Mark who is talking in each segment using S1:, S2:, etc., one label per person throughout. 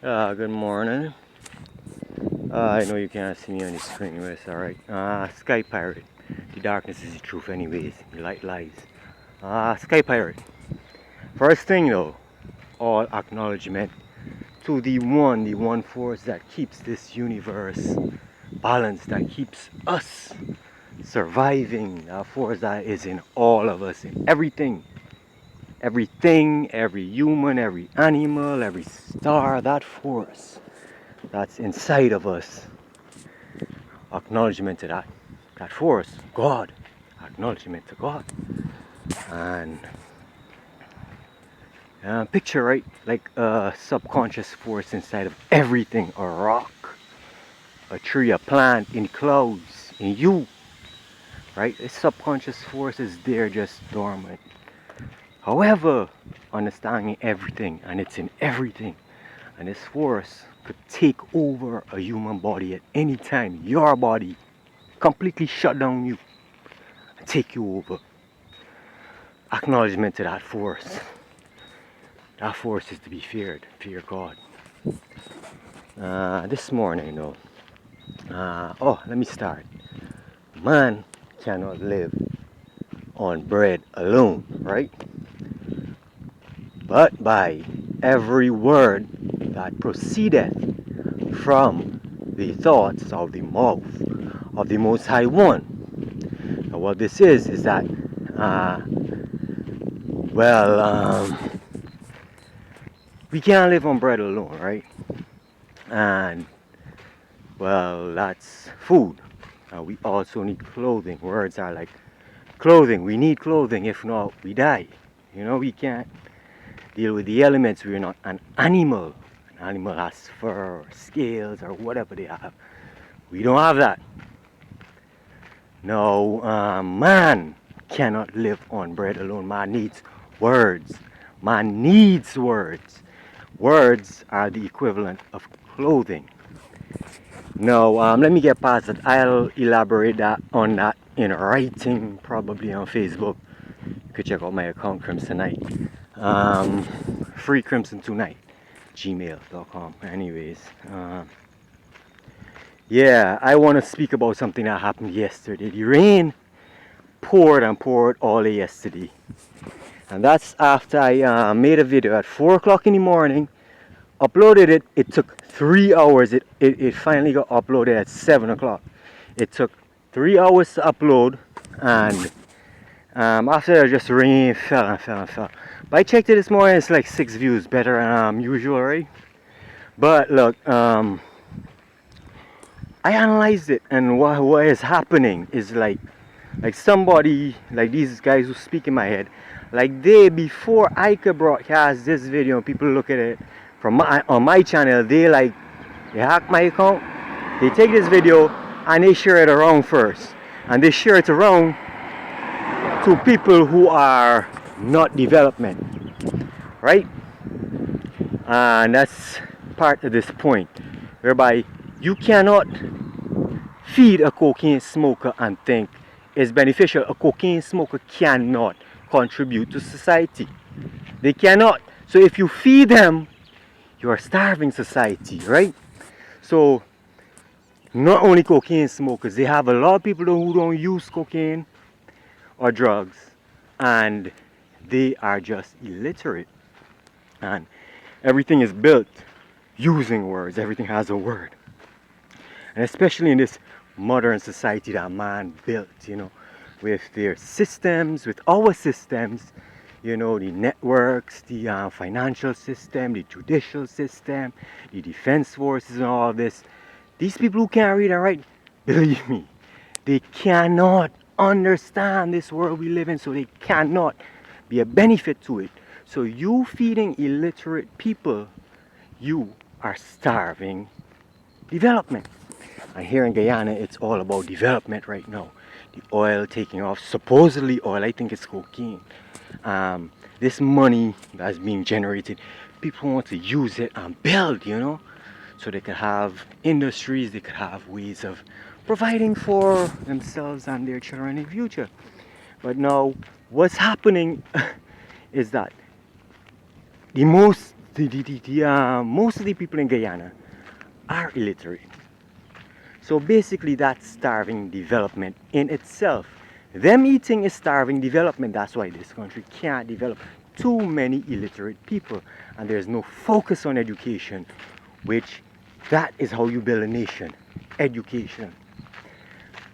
S1: Good morning. I know you can't see me on the screen, but it's alright. Sky Pirate. The darkness is the truth, anyways. The light lies. Sky Pirate. First thing, though, all acknowledgement to the one force that keeps this universe balanced, that keeps us surviving. A force that is in all of us, in everything. Everything, every human, every animal, every star, that force that's inside of us. Acknowledgement to that force, God. Acknowledgement to God. And picture, right, like a subconscious force inside of everything: a rock, a tree, a plant, in clouds, in you, right? This subconscious force is there just dormant. However, understanding everything, and it's in everything, and this force could take over a human body at any time. Your body completely shut down you and take you over. Acknowledgement to that force. That force is to be feared. Fear God. This morning, though. Let me start. Man cannot live on bread alone, right? But by every word that proceedeth from the thoughts of the mouth of the Most High One. Now, what this is that, we can't live on bread alone, right? And, well, that's food. We also need clothing. Words are like clothing. We need clothing. If not, we die. You know, we can't deal with the elements. We're not an animal. An animal has fur or scales or whatever they have. We don't have that. No, man cannot live on bread alone. Man needs words. Man needs words. Words are the equivalent of clothing. No, let me get past that. I'll elaborate on that in writing, probably on Facebook. You could check out my account, Crimsonite. Free Crimson tonight, gmail.com. Anyways, yeah, I want to speak about something that happened yesterday. The rain poured and poured all day yesterday, and that's after I made a video at 4 o'clock in the morning. Uploaded it. It took 3 hours. It finally got uploaded at 7 o'clock. It took 3 hours to upload, and after that, just rain fell and fell and fell. But I checked it this morning. It's like 6 views, better than usual, right? But look, I analyzed it, and what is happening is like somebody, like these guys who speak in my head, like before I could broadcast this video, people look at it from on my channel, they hack my account, they take this video and they share it around first, and they share it around to people who are not development, right? And that's part of this point, whereby you cannot feed a cocaine smoker and think it's beneficial. A cocaine smoker cannot contribute to society. They cannot. So if you feed them, you are starving society, right? So not only cocaine smokers, they have a lot of people who don't use cocaine or drugs, and they are just illiterate. And everything is built using words. Everything has a word. And especially in this modern society that man built, with their systems, with our systems, the networks, the financial system, the judicial system, the defense forces, and all of this. These people who can't read and write, believe me, they cannot understand this world we live in, so they cannot be a benefit to it. So you feeding illiterate people, you are starving development. And here in Guyana, it's all about development right now. The oil taking off, supposedly oil, I think it's cocaine. This money that's being generated, people want to use it and build, so they could have industries, they could have ways of providing for themselves and their children in the future. But now, what's happening is that the most most of the people in Guyana are illiterate. So basically, that's starving development in itself. Them eating is starving development. That's why this country can't develop. Too many illiterate people, and there's no focus on education, which that is how you build a nation. Education.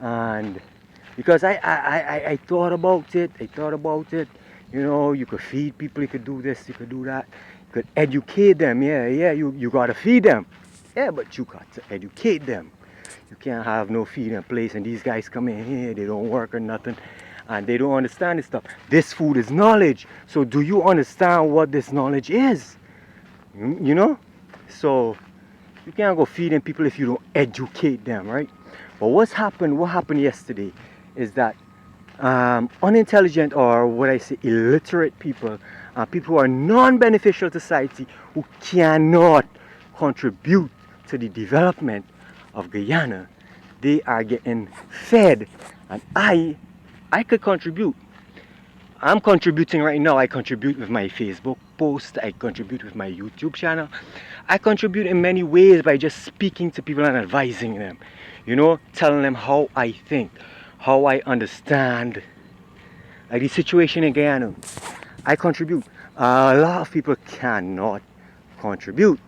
S1: And because I thought about it, you know, you could feed people, you could do this, you could do that, you could educate them, you gotta feed them. Yeah, but you got to educate them. You can't have no feeding place and these guys come in here, they don't work or nothing, and they don't understand this stuff. This food is knowledge. So do you understand what this knowledge is? You know? So you can't go feeding people if you don't educate them, right? But what happened yesterday is that unintelligent, or what I say, illiterate people, people who are non-beneficial to society, who cannot contribute to the development of Guyana, they are getting fed. And I could contribute. I'm contributing right now. I contribute with my Facebook post, I contribute with my YouTube channel, I contribute in many ways by just speaking to people and advising them, you know, telling them how I think, how I understand, like the situation in Guyana. I contribute. A lot of people cannot contribute.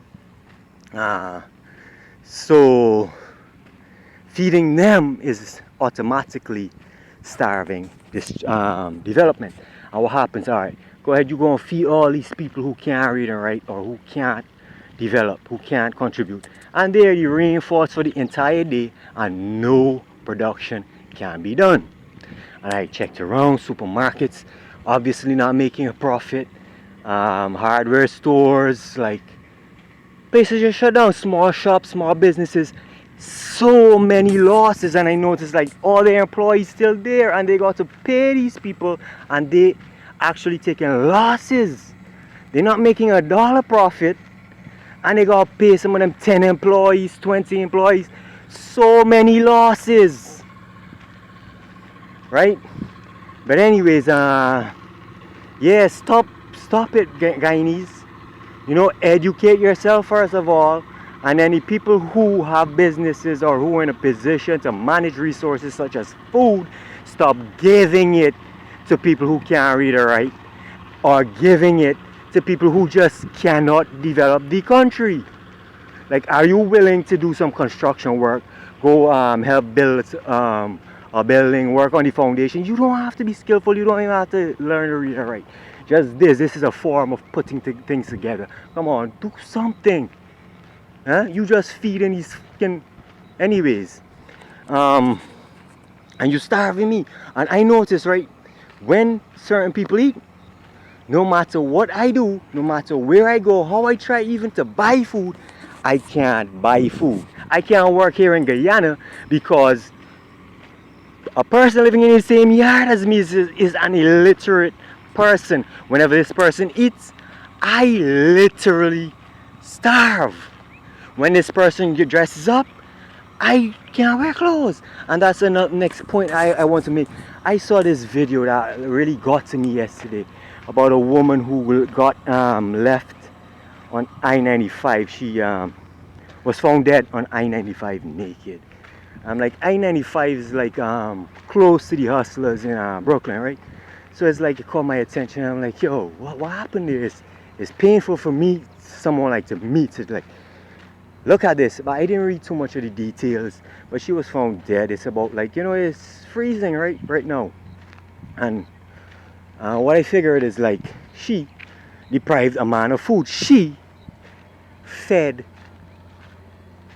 S1: So feeding them is automatically starving this development. And what happens? All right, go ahead, you go and feed all these people who can't read and write, or who can't develop, who can't contribute, and there you reinforce for the entire day, and no production can be done. And I checked around supermarkets, obviously not making a profit. Hardware stores, like, places just shut down. Small shops, small businesses, so many losses. And I noticed like all their employees still there, and they got to pay these people, and they actually taking losses. They're not making a dollar profit, and they got to pay some of them 10 employees, 20 employees, so many losses, right? But anyways, yeah, stop it, Guyanese. You know, educate yourself first of all, and then the people who have businesses or who are in a position to manage resources such as food, stop giving it to people who can't read or write, or giving it to people who just cannot develop the country. Like, are you willing to do some construction work, go help build a building, work on the foundation? You don't have to be skillful, you don't even have to learn to read or write. Just this is a form of putting things together. Come on, do something. Huh? You just feeding these fucking, anyways. And you starving me. And I notice, right, when certain people eat, no matter what I do, no matter where I go, how I try even to buy food, I can't buy food. I can't work here in Guyana because a person living in the same yard as me is an illiterate person. Whenever this person eats, I literally starve. When this person dresses up, I can't wear clothes. And that's the next point I want to make. I saw this video that really got to me yesterday about a woman who got left on I-95. She was found dead on I-95 naked. I'm like, I-95 is like close to the hustlers in Brooklyn, right? So it's like, it caught my attention. I'm like, yo, what happened there? It's painful for me, someone like to me, to like look at this. But I didn't read too much of the details. But she was found dead. It's about like, you know, it's freezing right now. And what I figured is like, she deprived a man of food. She fed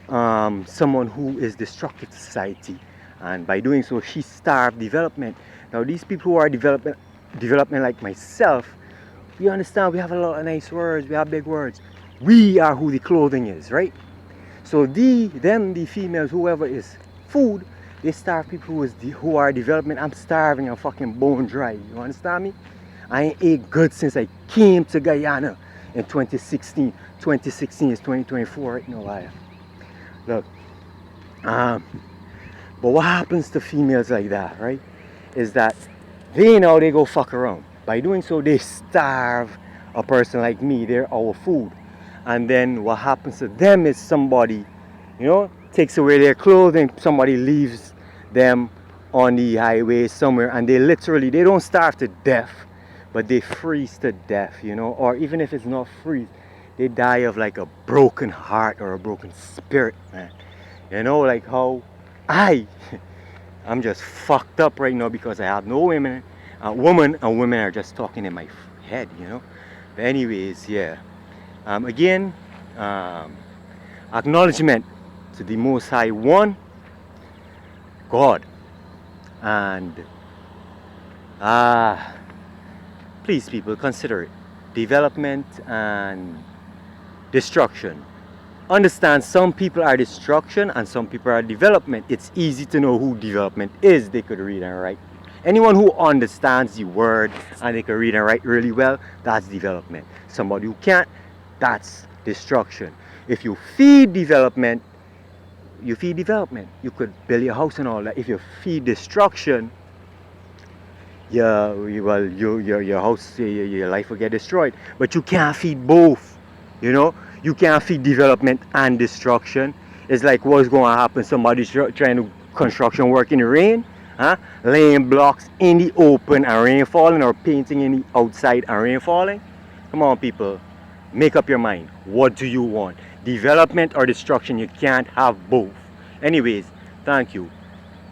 S1: someone who is destructive to society, and by doing so she starved development. Now these people who are development like myself, we understand, we have a lot of nice words, we have big words, we are who the clothing is, right? So the females, whoever is food, they starve people who are development. I'm starving, I'm fucking bone dry, you understand me? I ain't ate good since I came to Guyana in 2016. 2016 is 2024 right now. Look, but what happens to females like that, right, is that they go fuck around. By doing so, they starve a person like me. They're our food. and then what happens to them is somebody, takes away their clothing, somebody leaves them on the highway somewhere, and they don't starve to death, but they freeze to death, or even if it's not freeze, they die of like a broken heart or a broken spirit, man. Like how I'm just fucked up right now because I have no woman, and women are just talking in my head, But anyways, yeah. Again, acknowledgement to the Most High One, God, and please, people, consider it. Development and destruction. Understand, some people are destruction and some people are development. It's easy to know who development is. They could read and write. Anyone who understands the word and they can read and write really well, that's development. Somebody who can't, that's destruction. If you feed development, you feed development. You could build your house and all that. If you feed destruction, your house, your life will get destroyed. But you can't feed both. You can't feed development and destruction. It's like what's going to happen. Somebody's trying to construction work in the rain, laying blocks in the open and rain falling, or painting in the outside and rain falling. Come on, people, make up your mind. What do you want? Development or destruction? You can't have both. Anyways, thank you.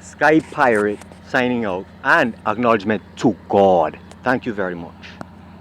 S1: Sky Pirate signing out, and acknowledgement to God. Thank you very much.